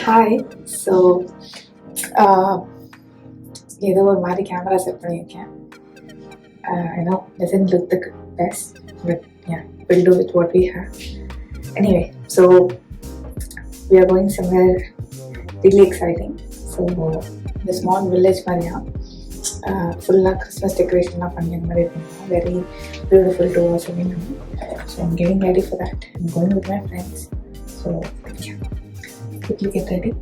Hi. So ஏதோ ஒரு மாதிரி கேமரா செட் பண்ணியிருக்கேன். I know doesn't look the best, but yeah, we'll do with what we have. Anyway, so we are going somewhere really exciting. So the small village Maria, full of Christmas decoration very beautiful to us. So I'm getting ready for that. I'm going with my friends. So yeah, quickly get ready.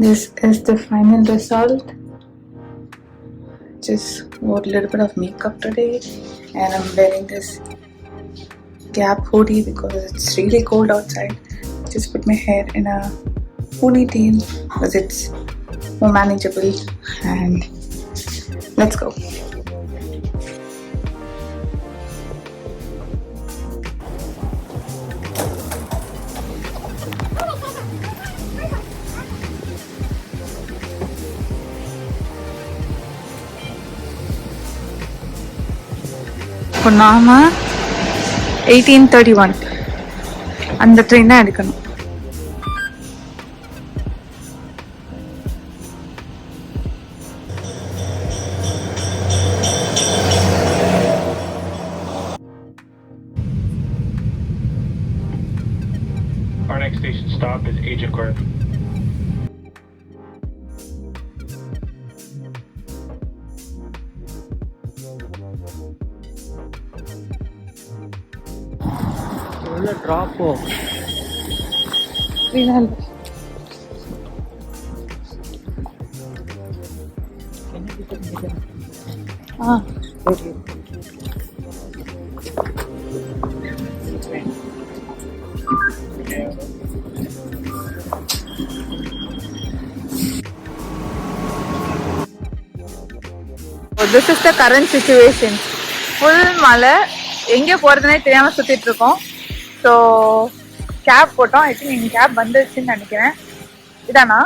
This is the final result. Just wore a little bit of makeup today, and I'm wearing this Gap hoodie because it's really cold outside. Just put my hair in a ponytail because it's more manageable, and let's go. இப்போ நாம் 1831 அந்த train தான் எடுக்கணும். Our next station stop is Agent Court. Drop off. This is the current situation. Full மழை, எங்கே போகிறதுனே தெரியாமல் சுற்றிட்டு இருக்கோம். ஸோ கேப் போட்டோம். ஐ திங்க் எங்கள் கேப் வந்துருச்சுன்னு நினைக்கிறேன். இதானா?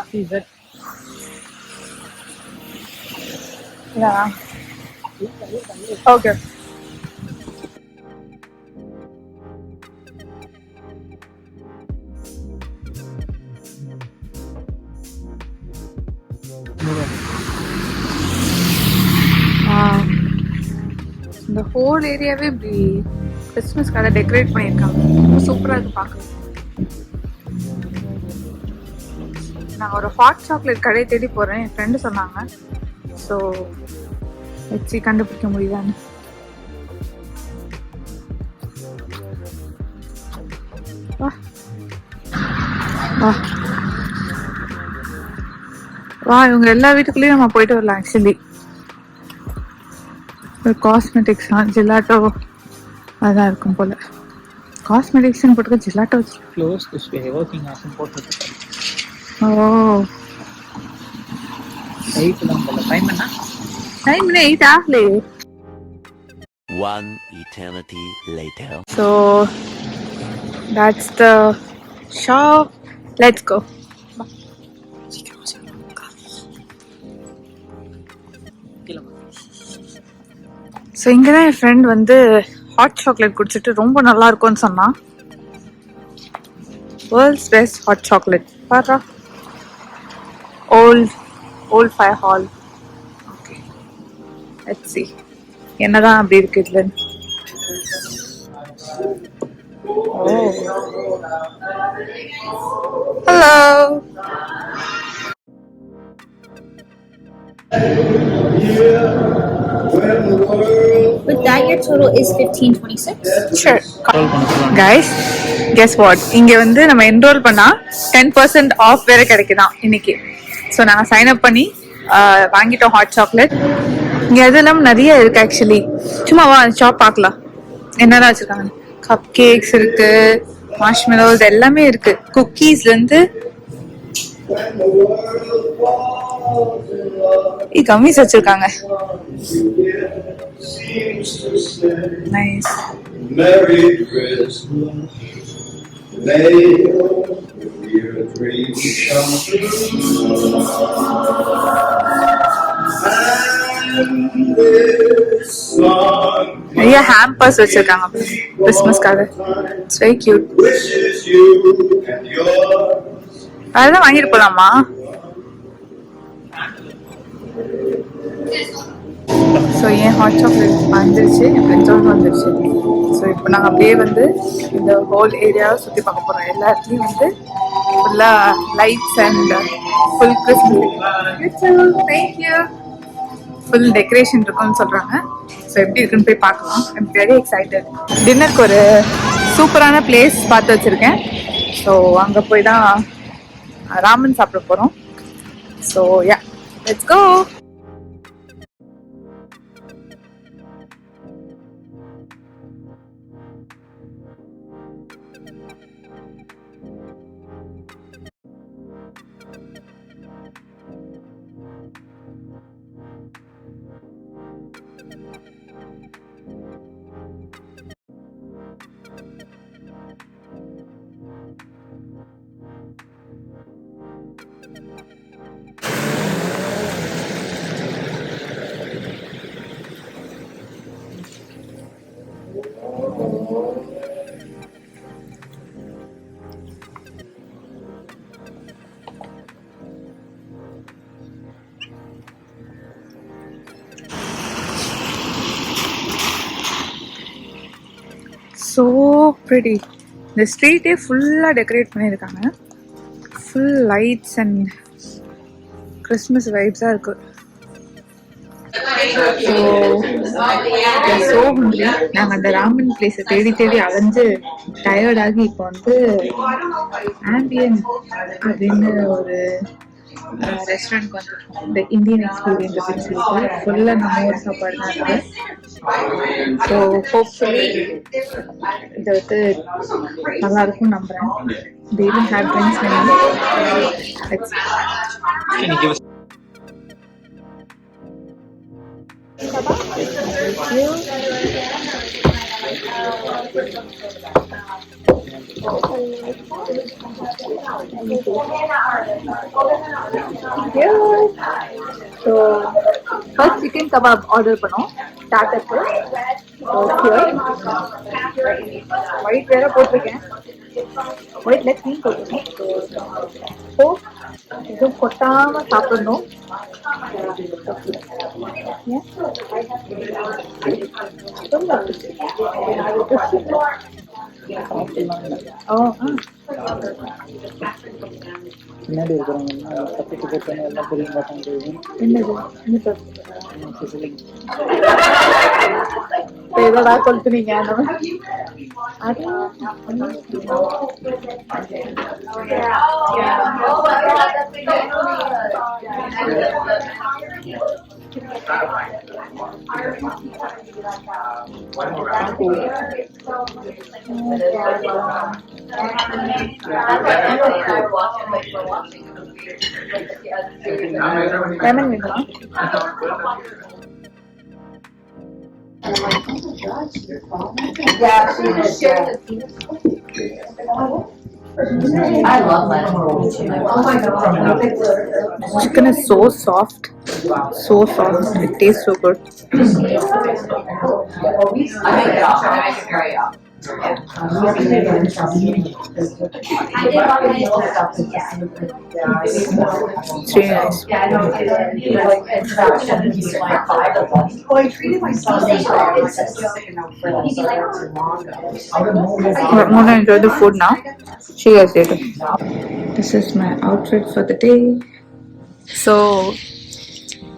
இதானா? ஓகே. இந்த ஹோல் ஏரியாவே இப்படி கிறிஸ்மஸ்க்காக டெக்கரேட் பண்ணியிருக்காங்க. சூப்பராக இருக்கு பார்க்க. நான் ஒரு ஹாட் சாக்லேட் கடையை தேடி போகிறேன், என் ஃப்ரெண்டு சொன்னாங்க. ஸோ வச்சு கண்டுபிடிக்க முடியுதான்னு. வா வா வா, இவங்க எல்லா வீட்டுக்குள்ளேயும் நம்ம போயிட்டு வரலாம். ஆக்சுவலி காஸ்மெட்டிக்ஸ், ஜெலாட்டோ அதான் இருக்கும் போல. காஸ்மெட்டிக்ஸ் போட்டுக்க ஜெலாட்டோ Close this way. Working hours போட்டு. ஓ, 8 தான் போல. டைம் என்ன? டைம் 8 ஆகலே. One eternity later. So that's the shop. Let's go. So இங்கே தான் என் ஃப்ரெண்ட் வந்து ஹாட் சாக்லேட் குடிச்சிட்டு ரொம்ப நல்லா இருக்கும்னு சொன்னான். வேர்ல்ட்ஸ் பெஸ்ட் ஹாட் சாக்லேட் பாரா. Old Fire Hall. Okay, let's see என்னதான் அப்படி இருக்கு இதுல. Oh, hello. With that, your total is $15.26. Sure. Guys, guess what, இங்க வந்து நம்ம என்ரோல் பண்ணா 10% ஆஃப் வேற கிடைக்குதான் இன்னைக்கு. ஸோ நாங்கள் சைன் அப் பண்ணி வாங்கிட்டோம் ஹாட் சாக்லேட். இங்க அதெல்லாம் நிறைய இருக்கு ஆக்சுவலி. சும்மா வா ஷாப் பார்க்கலாம் என்னெல்லாம் வச்சிருக்காங்க. கப் கேக்ஸ் இருக்கு, மார்ஷ்மெலோஸ் எல்லாமே இருக்கு. குக்கீஸ்ல இருந்து கம்மிஸ் வச்சிருக்காங்க. நைஸ். நிறைய ஹேம்பர்ஸ் வச்சிருக்காங்க கிறிஸ்மஸ்க்காக. It's very cute. அதெல்லாம் வாங்கிட்டு போலாமா? ஸோ என் ஹாட் சாக்லேட் வந்துருச்சு, என் ஃப்ரெண்ட்ஸோடு வந்துருச்சு. ஸோ இப்போ நாங்கள் அப்படியே வந்து இந்த ஹோல் ஏரியாவை சுற்றி பார்க்க போகிறோம். எல்லா இடத்துலையும் வந்து ஃபுல்லாக lights and full Christmas thank you full decoration இருக்குன்னு சொல்கிறாங்க. ஸோ எப்படி இருக்குன்னு போய் பார்க்கலாம். I'm very excited. டின்னருக்கு ஒரு சூப்பரான பிளேஸ் பார்த்து வச்சுருக்கேன். ஸோ அங்கே போய் தான் ராமன் சாப்பிட போகிறோம். So yeah, let's go. So pretty. இந்த ஸ்ட்ரீட்டே ஃபுல்லாக டெக்கரேட் பண்ணியிருக்காங்க. ஃபுல் லைட்ஸ் அண்ட் கிறிஸ்மஸ் வைப்ஸாக இருக்கு. ஸோ நாங்கள் அந்த ராமன் பிளேஸை தேடி தேடி அலைஞ்சு டயர்டாகி இப்போ வந்து ஆம்பியன் அப்படின்னு ஒரு ரெஸ்டாரண்ட்க்கு வந்துருக்கோம். இந்த இந்தியன் எக்ஸ்பீரியன்ஸ் அப்படின்னு சொல்லிட்டு ஃபுல்லாக நம்ம ஊர் சாப்பாடு தான் இருக்குது. ஸோ ஹோப்ஃபுல்லி இதை வந்து நல்லா இருக்கும் நம்புகிறேன். They even have drinks menu. Can you give us? So first chicken kebab order பண்ணோம் ஸ்டார்டருக்கு. ஒயிட் வேற போட்டிருக்கேன். ஒயிட்ல க்ரீம் போட்டிருக்கேன். ஸோ எதுவும் கொட்டாம சாப்பிடணும். பின்னாடி இருக்கிறவங்க தப்பிட்டு போட்டோன்னு எல்லாம் புரிய மாட்டாங்க. என்னது ஏதோடா கொளுத்துனீங்க? லெமன் வேணுமா? I love lemon. Oh my god. Chicken is so soft. So soft. It tastes so good. I make it off. I make it very off. It's really nice. I'm gonna enjoy the food now. See you guys later. This is my outfit for the day. So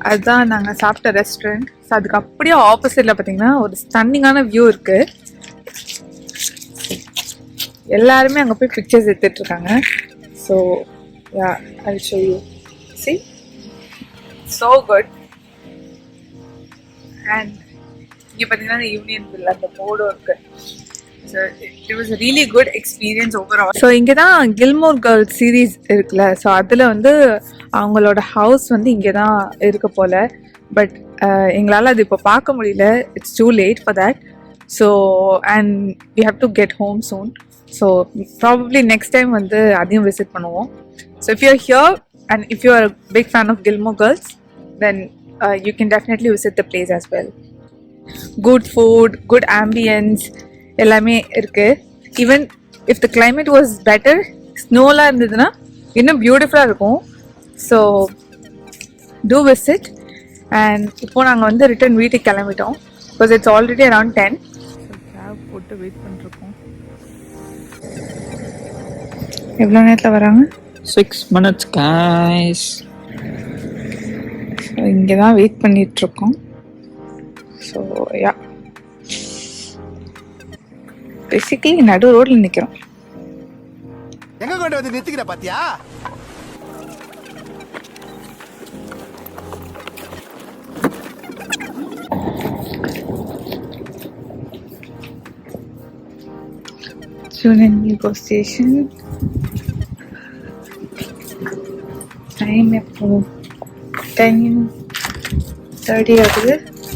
அதுதான் நாங்கள் சாப்பிட்ட restaurant. So அதுக்கு அப்படியே ஆப்போசிட்டில் பார்த்தீங்கன்னா ஒரு ஸ்டன்னிங்கான view இருக்குது. எல்லாருமே அங்கே போய் பிக்சர்ஸ் எடுத்துட்டு இருக்காங்க. So yeah I show you see so good. And இங்கே பார்த்தீங்கன்னா யூனியன் பில் அந்த போர்டும் இருக்கு. So it was a really good experience overall. So இங்கே தான் கில்மோர் கேர்ள்ஸ் சீரீஸ் இருக்குல்ல, ஸோ அதில் வந்து அவங்களோட ஹவுஸ் வந்து இங்கே தான் இருக்க போல். பட் எங்களால் அது இப்போ பார்க்க முடியல, it's too late for that. So and we have to get home soon. So probably next time வந்து அதையும் விசிட் பண்ணுவோம். So if you are here and if you are big fan of Gilmore Girls then you can definitely visit the place as well. Good food, good ambience எல்லாமே இருக்குது. Even if the climate was better, ஸ்னோலாம் இருந்ததுன்னா இன்னும் பியூட்டிஃபுல்லாக இருக்கும். So two visit. And இப்போது நாங்கள் வந்து ரிட்டர்ன் வீட்டுக்கு கிளம்பிட்டோம் because it's already around 10. So cab போட்டு வெயிட் பண்ணிருக்கோம். எவ்வளோ நேரத்தில் வராங்க? 6 minutes guys. ஸோ இங்கே தான் வெயிட் பண்ணிகிட்ருக்கோம். ஸோ யா பேசிக்கலி நடு ரோட்டில் நிற்கிறோம். எங்க கொண்டு வந்து நிறுத்திக்கிற பாத்தியா? Sunango station. Time எப்போ 10:30 ஆகுது.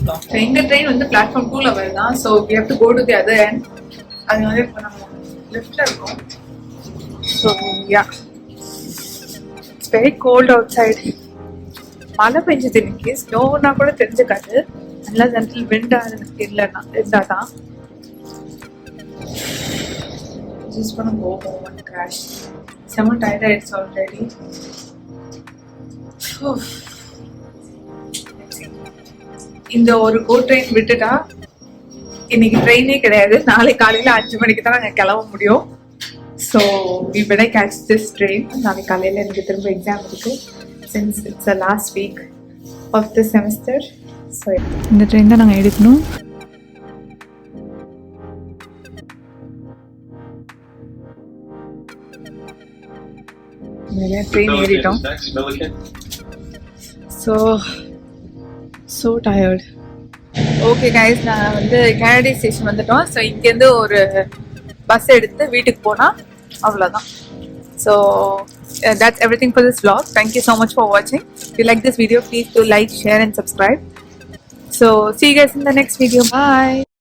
ஸோ எங்கள் ட்ரெயின் வந்து பிளாட்ஃபார்ம் 2ல வருதான். So we have to go to the other end. அது வந்து இப்போ நம்ம லெஃப்டில் இருக்கோம். So yeah it's very cold outside. மழை பெஞ்சது இன்னைக்கு. ஸ்னோன்னா கூட தெரிஞ்சுக்காது நல்லா ஜென்ரல் விண்டாக இல்லைன்னா இருந்தால் தான். Just gonna go home and crash. Someone tired it's already. Let's see. இந்த ஒரு கோ ட்ரெயின் விட்டுட்டா இன்னைக்கு ட்ரெயினே கிடையாது. நாளைக்கு காலையில் 5 மணிக்கு தான் நாங்கள் கிளம்ப முடியும். So we better catch this train. நாளைக்கு காலையில் எனக்கு திரும்ப எக்ஸாம் இருக்குது since it's the last week of the semester. So இந்த ட்ரெயின் தான் நாங்கள் எடுக்கணும். ட்ரெயின் ஏறிட்டோம். So tired. ஓகே கைஸ், நான் வந்து கனடி ஸ்டேஷன் வந்துட்டோம். ஸோ இங்கேருந்து ஒரு பஸ் எடுத்து வீட்டுக்கு போனால் அவ்வளோதான். So that's everything for this vlog. Thank you so much for watching. If you like this video, please do like, share and subscribe. So see you guys in the next video. Bye.